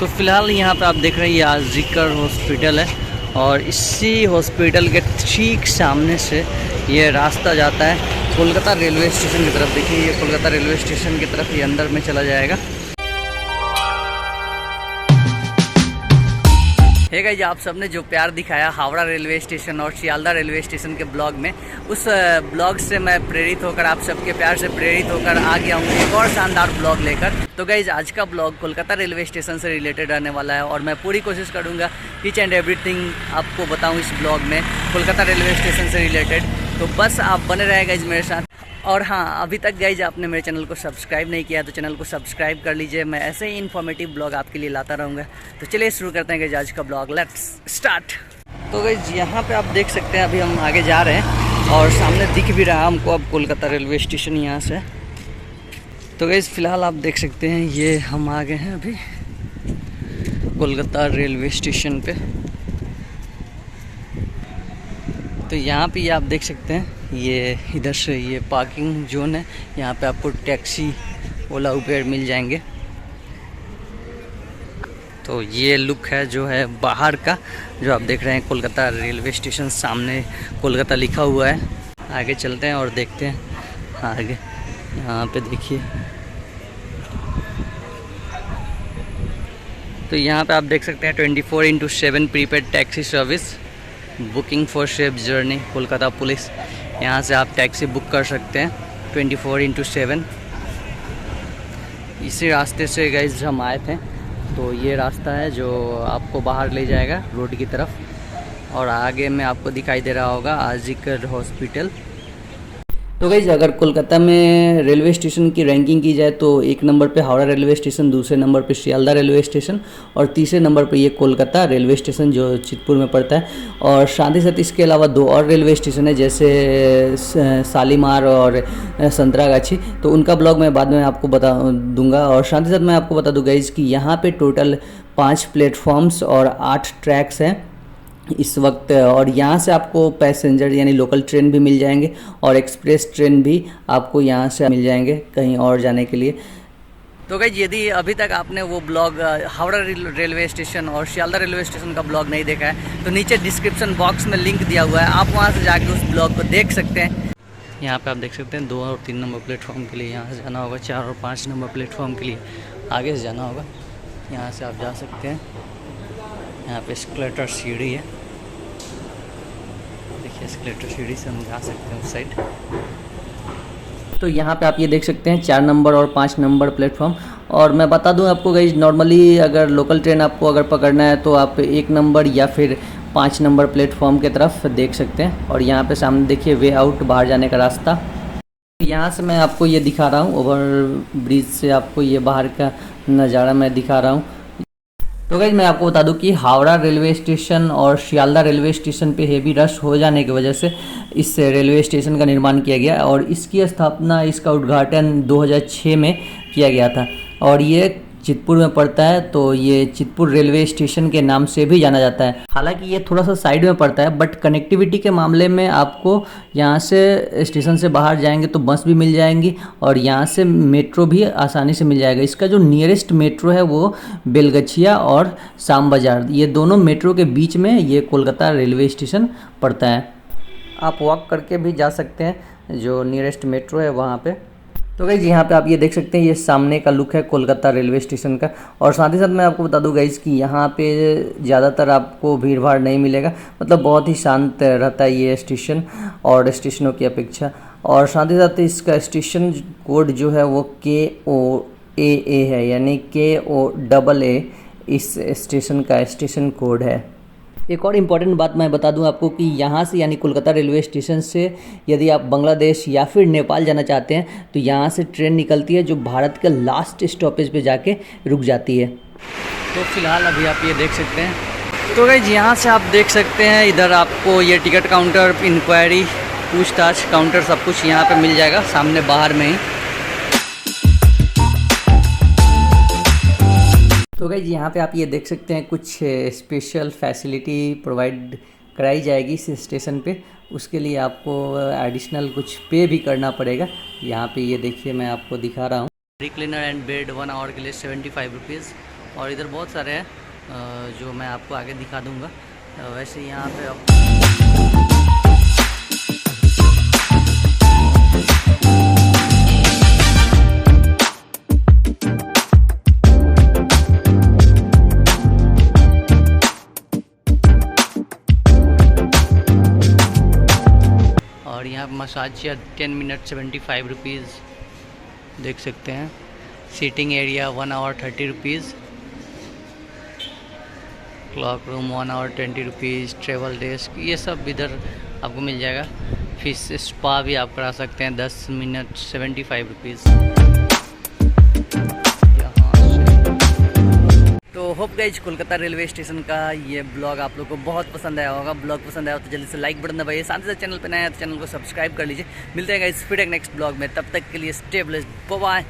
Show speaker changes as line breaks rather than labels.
तो फिलहाल यहाँ पे आप देख रहे हैं ये आज़िकर हॉस्पिटल है और इसी हॉस्पिटल के ठीक सामने से ये रास्ता जाता है कोलकाता रेलवे स्टेशन की तरफ। देखिए ये कोलकाता रेलवे स्टेशन की तरफ ये अंदर में चला जाएगा। हे गाइस, आप सबने जो प्यार दिखाया हावड़ा रेलवे स्टेशन और सियालदह रेलवे स्टेशन के ब्लॉग में, उस ब्लॉग से मैं प्रेरित होकर, आप सबके प्यार से प्रेरित होकर आ गया हूँ एक और शानदार ब्लॉग लेकर। तो गाइस, आज का ब्लॉग कोलकाता रेलवे स्टेशन से रिलेटेड रहने वाला है और मैं पूरी कोशिश करूँगा ईच एंड एवरीथिंग आपको बताऊँ इस ब्लॉग में कोलकाता रेलवे स्टेशन से रिलेटेड। तो बस आप बने रहे गाइस मेरे साथ। और हाँ, अभी तक गाइज आपने मेरे चैनल को सब्सक्राइब नहीं किया तो चैनल को सब्सक्राइब कर लीजिए। मैं ऐसे ही इन्फॉर्मेटिव ब्लॉग आपके लिए लाता रहूँगा। तो चलिए शुरू करते हैं गाइज आज का ब्लॉग, लेट्स स्टार्ट। तो गाइज यहाँ पे आप देख सकते हैं अभी हम आगे जा रहे हैं और सामने दिख भी रहा हमको अब कोलकाता रेलवे स्टेशन यहाँ से। तो गाइज फिलहाल आप देख सकते हैं ये हम आ गए हैं अभी कोलकाता रेलवे स्टेशन पे। तो यहाँ पे आप देख सकते हैं ये इधर से ये पार्किंग जोन है। यहाँ पे आपको टैक्सी, ओला, उबेर मिल जाएंगे। तो ये लुक है जो है बाहर का, जो आप देख रहे हैं कोलकाता रेलवे स्टेशन, सामने कोलकाता लिखा हुआ है। आगे चलते हैं और देखते हैं आगे। यहाँ पे देखिए, तो यहाँ पे आप देख सकते हैं 24/7 prepaid taxi service, booking for safe journey Kolkata police. यहाँ से आप टैक्सी बुक कर सकते हैं 24/7। इसी रास्ते से गाइस हम आए थे, तो ये रास्ता है जो आपको बाहर ले जाएगा रोड की तरफ। और आगे में आपको दिखाई दे रहा होगा आज़िकर हॉस्पिटल। तो गाइस, अगर कोलकाता में रेलवे स्टेशन की रैंकिंग की जाए तो 1 नंबर पे हावड़ा रेलवे स्टेशन, दूसरे नंबर पे सियालदह रेलवे स्टेशन और तीसरे नंबर पे ये कोलकाता रेलवे स्टेशन जो चितपुर में पड़ता है। और साथ ही साथ इसके अलावा 2 और रेलवे स्टेशन है जैसे शालीमार और संतरागाछी, तो उनका ब्लॉग मैं बाद में आपको बता दूंगा। और साथ ही साथ मैं आपको बता दूँ गाइस कि यहाँ पर टोटल 5 प्लेटफॉर्म्स और 8 ट्रैक्स हैं इस वक्त। और यहाँ से आपको पैसेंजर यानी लोकल ट्रेन भी मिल जाएंगे और एक्सप्रेस ट्रेन भी आपको यहाँ से मिल जाएंगे कहीं और जाने के लिए। तो गाइस, यदि अभी तक आपने वो ब्लॉग हावड़ा रेलवे स्टेशन और सियालदह रेलवे स्टेशन का ब्लॉग नहीं देखा है तो नीचे डिस्क्रिप्शन बॉक्स में लिंक दिया हुआ है, आप वहाँ से जाके उस ब्लॉग को देख सकते हैं। यहाँ पे आप देख सकते हैं 2 और 3 नंबर प्लेटफॉर्म के लिए यहाँ से जाना होगा, 4 और 5 नंबर प्लेटफॉर्म के लिए आगे से जाना होगा। यहाँ से आप जा सकते हैं। यहाँ पे एस्केलेटर सीढ़ी है, देखिए एस्केलेटर सीढ़ी से हम जा सकते हैं उस साइड। तो यहाँ पे आप ये देख सकते हैं 4 नंबर और 5 नंबर प्लेटफॉर्म। और मैं बता दूं आपको गाइस, नॉर्मली अगर लोकल ट्रेन आपको अगर पकड़ना है तो आप 1 नंबर या फिर 5 नंबर प्लेटफॉर्म की तरफ देख सकते हैं। और यहाँ पे सामने देखिए वे आउट, बाहर जाने का रास्ता। यहाँ से मैं आपको ये दिखा रहा हूँ, ओवर ब्रिज से आपको ये बाहर का नज़ारा मैं दिखा रहा हूँ। तो गाइस, मैं आपको बता दूं कि हावड़ा रेलवे स्टेशन और सियालदह रेलवे स्टेशन पे हेवी रश हो जाने की वजह से इस रेलवे स्टेशन का निर्माण किया गया और इसकी स्थापना, इसका उद्घाटन 2006 में किया गया था। और ये चितपुर में पड़ता है, तो ये चितपुर रेलवे स्टेशन के नाम से भी जाना जाता है। हालांकि ये थोड़ा सा साइड में पड़ता है, बट कनेक्टिविटी के मामले में आपको यहाँ से स्टेशन से बाहर जाएंगे तो बस भी मिल जाएंगी और यहाँ से मेट्रो भी आसानी से मिल जाएगा। इसका जो नियरेस्ट मेट्रो है वो बेलगछिया और शाम बाज़ार, ये दोनों मेट्रो के बीच में ये कोलकाता रेलवे स्टेशन पड़ता है। आप वॉक करके भी जा सकते हैं, जो नियरेस्ट मेट्रो है वहाँ पे। तो गाइज, यहाँ पे आप ये देख सकते हैं ये सामने का लुक है कोलकाता रेलवे स्टेशन का। और साथ ही साथ मैं आपको बता दूँ गाइज कि यहाँ पे ज़्यादातर आपको भीड़ भाड़ नहीं मिलेगा, मतलब बहुत ही शांत रहता है ये स्टेशन और स्टेशनों की अपेक्षा। और साथ ही साथ इसका स्टेशन कोड जो है वो KOAA है, यानी KOAA इस स्टेशन का स्टेशन कोड है। एक और इम्पॉर्टेंट बात मैं बता दूं आपको कि यहाँ से यानी कोलकाता रेलवे स्टेशन से यदि आप बांग्लादेश या फिर नेपाल जाना चाहते हैं तो यहाँ से ट्रेन निकलती है जो भारत के लास्ट स्टॉपेज पे जाके रुक जाती है। तो फिलहाल अभी आप ये देख सकते हैं। तो गाइस, यहाँ से आप देख सकते हैं इधर आपको ये टिकट काउंटर, इंक्वायरी, पूछताछ काउंटर सब कुछ यहाँ पर मिल जाएगा सामने बाहर में ही। तो गाइस, यहाँ पे आप ये देख सकते हैं कुछ स्पेशल फैसिलिटी प्रोवाइड कराई जाएगी इस स्टेशन पे। उसके लिए आपको एडिशनल कुछ पे भी करना पड़ेगा। यहाँ पे ये देखिए मैं आपको दिखा रहा हूँ। रिक्लाइनर एंड बेड 1 आवर के लिए 75 रुपीज़ और इधर बहुत सारे हैं जो मैं आपको आगे दिखा दूंगा। वैसे यहाँ पे आप और यहाँ पर मसाज चेयर 10 मिनट 75 रुपीज़ देख सकते हैं। Seating area 1 hour 30 rupees. Cloak room 1 hour 20 rupees. Travel desk ये सब इधर आपको मिल जाएगा। फिश स्पा भी आप करा सकते हैं 10 मिनट 75 रुपीज़। तो hope guys Kolkata railway station का ये ब्लॉग आप लोग को बहुत पसंद आया होगा। ब्लॉग पसंद आया हो तो जल्दी से लाइक बटन दबाइए, साथ ही साथ चैनल पे नया है तो चैनल को सब्सक्राइब कर लीजिए। मिलते हैं गाइज फिर एक नेक्स्ट ब्लॉग में, तब तक के लिए स्टे ब्लेस्ड, बाय बाय।